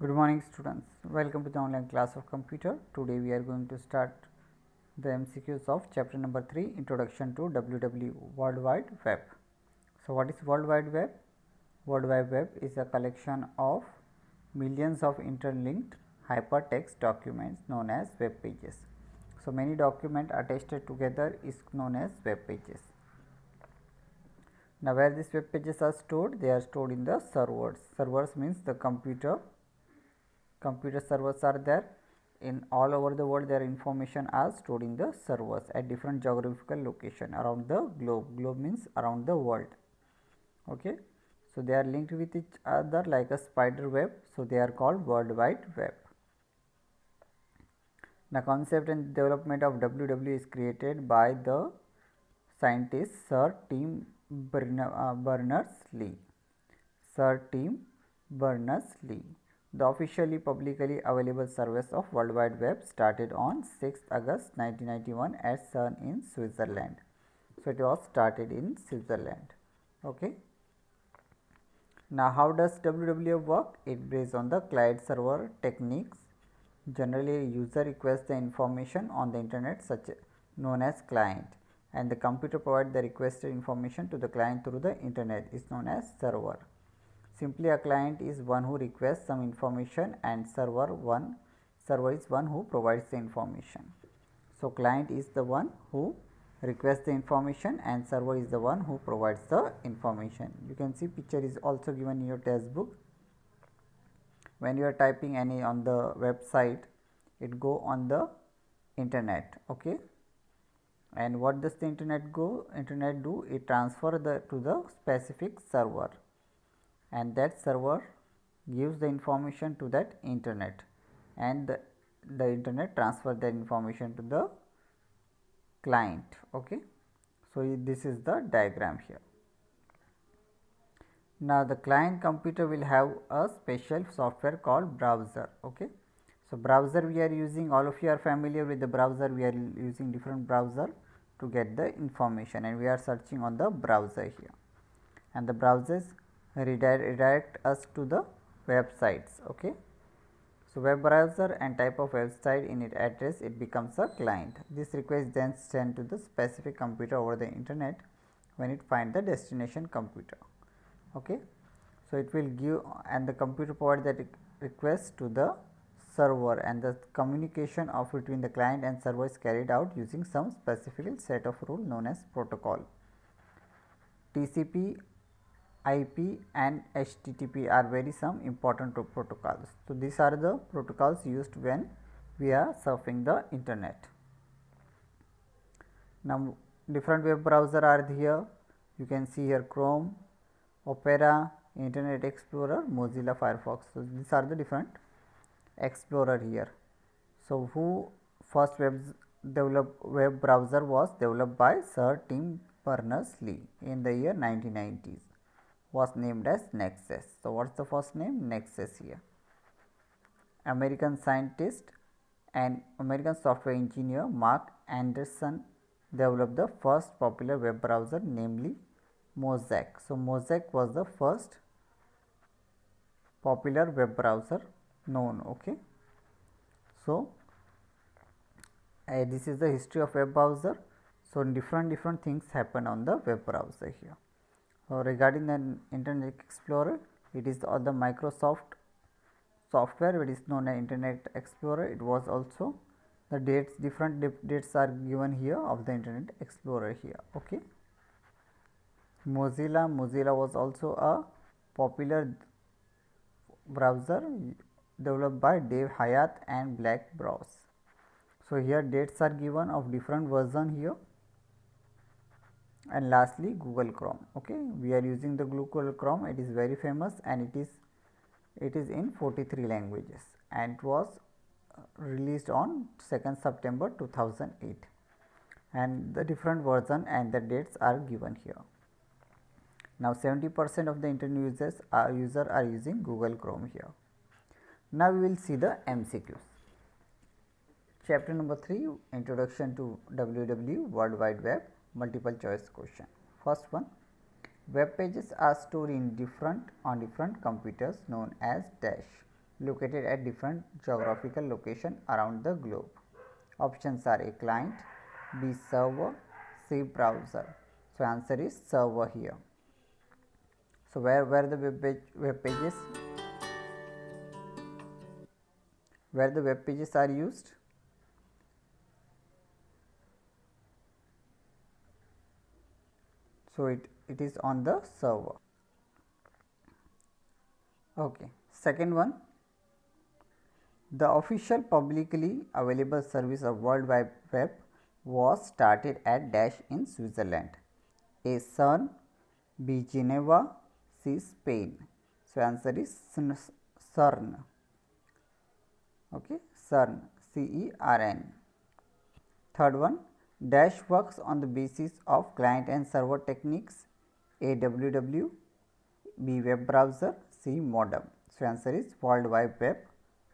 Good morning students, welcome to the online class of computer. Today we are going to start the MCQs of chapter number 3, Introduction to WWW World Wide Web. So what is World Wide Web? World Wide Web is a collection of millions of interlinked hypertext documents known as web pages. So many documents attached together is known as web pages. Now where these web pages are stored? They are stored in the servers. Servers means the computer servers are there in all over the world. Their information are stored in the servers at different geographical location around the globe means around the world. Okay, so they are linked with each other like a spider web, so they are called World Wide Web. The concept and development of WWW is created by the scientist Sir Tim Berners-Lee. The officially publicly available service of World Wide Web started on 6th August 1991 at CERN in Switzerland. So it was started in Switzerland. Okay. Now how does WWW work? It based on the client server techniques. Generally, a user requests the information on the internet such known as client, and the computer provides the requested information to the client through the internet is known as server. Simply, a client is one who requests some information and server is one who provides the information. So client is the one who requests the information and server is the one who provides the information. You can see picture is also given in your textbook. When you are typing any on the website, it go on the internet. Okay, and what does the internet do? It transfer to the specific server, and that server gives the information to that internet, and the internet transfer that information to the client. Okay, so this is the diagram here. Now the client computer will have a special software called browser. Okay, so browser we are using, all of you are familiar with the browser. We are using different browser to get the information, and we are searching on the browser here, and the browsers redirect us to the websites. Okay, so web browser and type of website in its address, it becomes a client. This request then sent to the specific computer over the internet when it find the destination computer. Okay, so it will give, and the computer provide that request to the server, and the communication of between the client and server is carried out using some specific set of rule known as protocol. TCP, IP and HTTP are very some important protocols. So these are the protocols used when we are surfing the internet. Now different web browser are here. You can see here Chrome, Opera, Internet Explorer, Mozilla Firefox. So these are the different explorer here. So who first web browser was developed by Sir Tim Berners-Lee in the year 1990s, was named as Nexus. So what's the first name? Nexus here. American scientist and American software engineer Mark Anderson developed the first popular web browser, namely Mosaic. So Mosaic was the first popular web browser known. Okay, so this is the history of web browser. So different things happen on the web browser here. So regarding the Internet Explorer, it is the Microsoft software, it is known as Internet Explorer. It was also the different dates are given here of the Internet Explorer here. Okay, Mozilla was also a popular browser developed by Dave Hyatt and Black Browse. So here dates are given of different version here. And lastly Google Chrome. Okay, we are using the Google Chrome. It is very famous, and it is in 43 languages, and it was released on 2nd September 2008, and the different version and the dates are given here. Now 70% of the internet users are using Google Chrome here. Now we will see the MCQs. Chapter number 3, Introduction to WWW World Wide Web, multiple choice question. First one, web pages are stored in different computers known as dash. located at different geographical location around the globe. Options are A client, B server, C browser. So answer is server here. So where the web pages are used? So it is on the server. Okay. Second one, the official publicly available service of World Wide Web was started at dash in Switzerland. A CERN, B Geneva, C Spain. So answer is CERN. Okay, CERN, CERN. Third one, dash works on the basis of client and server techniques. A WW, B web browser, C modem. So answer is World Wide Web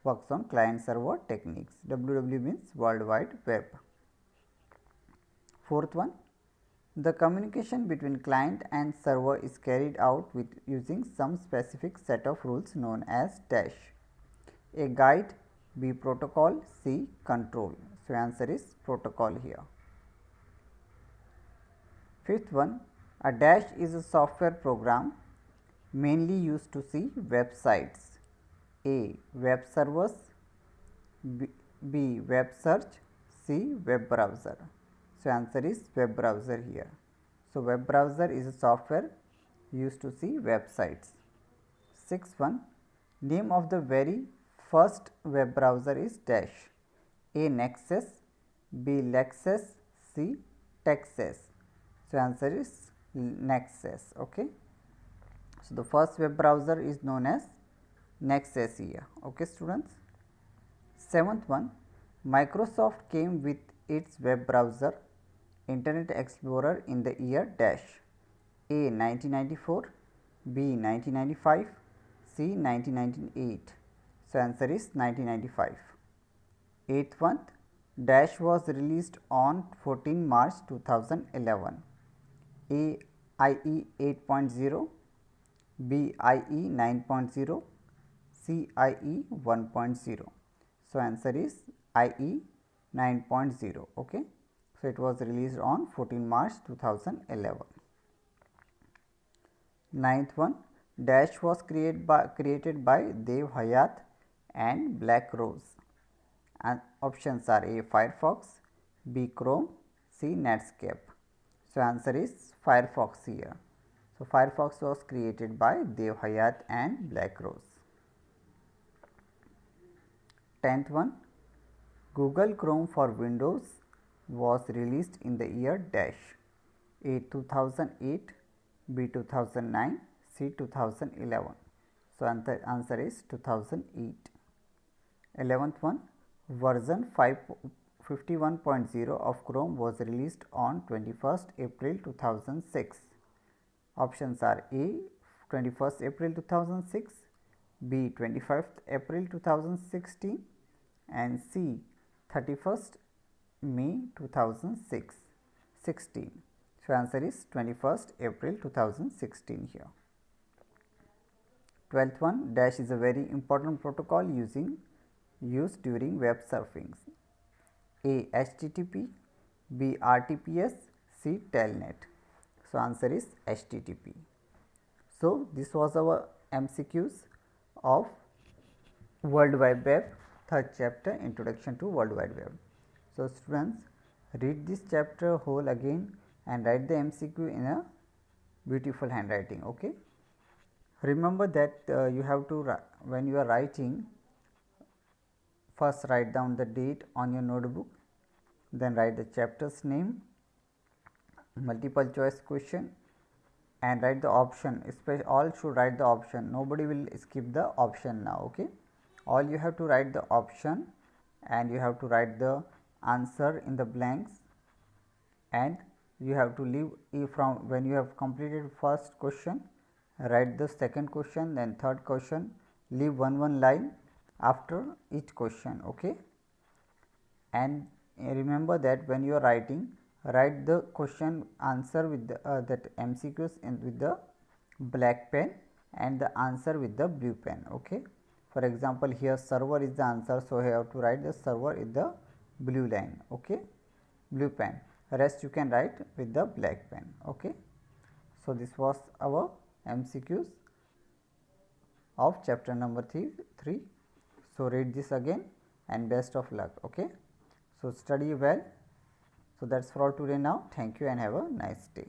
works on client server techniques. WW means World Wide Web. Fourth one, the communication between client and server is carried out with using some specific set of rules known as dash. A guide, B protocol, C control. So answer is protocol here. Fifth one, a dash is a software program mainly used to see websites. A web servers, B web search, C web browser. So answer is web browser here. So web browser is a software used to see websites. Sixth one, name of the very first web browser is dash. A Nexus, B Lexus, C Texas. So answer is Nexus. Okay. So the first web browser is known as Nexus here. Okay, students. Seventh one, Microsoft came with its web browser Internet Explorer in the year dash. A 1994, B 1995, C 1998. So answer is 1995. Eighth one, dash was released on 14 March 2011. A IE 8.0, B IE 9.0, C IE 1.0. So answer is IE 9.0. Okay. So it was released on 14 March 2011. Ninth one, dash was created by Dev Hayat and Black Rose. And options are A Firefox, B Chrome, C Netscape. So answer is Firefox here. So Firefox was created by Dev Hayat and Black Rose. 10th one, Google Chrome for Windows was released in the year dash. A 2008, B 2009, C 2011. So answer is 2008. 11th one, version 51.0 of Chrome was released on 21st April 2006. Options are A 21st April 2006, B 25th April 2016 and C 31st May 2016. So answer is 21st April 2016 here. 12th one, dash is a very important protocol used during web surfing. A HTTP, B RTPS, C Telnet. So answer is HTTP. So this was our MCQs of World Wide Web, third chapter, Introduction to World Wide Web. So students, read this chapter whole again and write the MCQ in a beautiful handwriting. Okay. Remember that you have to, when you are writing, first write down the date on your notebook, then write the chapter's name, multiple choice question and write the option. Especially all should write the option, nobody will skip the option now. Okay. All you have to write the option and you have to write the answer in the blanks, and you have to leave from when you have completed first question, write the second question, then third question, leave one line after each question. Okay. And remember that when you are writing, write the question answer with the, that MCQs with the black pen and the answer with the blue pen. Okay. For example, here server is the answer, so I have to write the server is the blue line, okay, blue pen. Rest you can write with the black pen, okay. So this was our MCQs of chapter number 3. So read this again and best of luck, okay. So study well. So that's for today now. Thank you and have a nice day.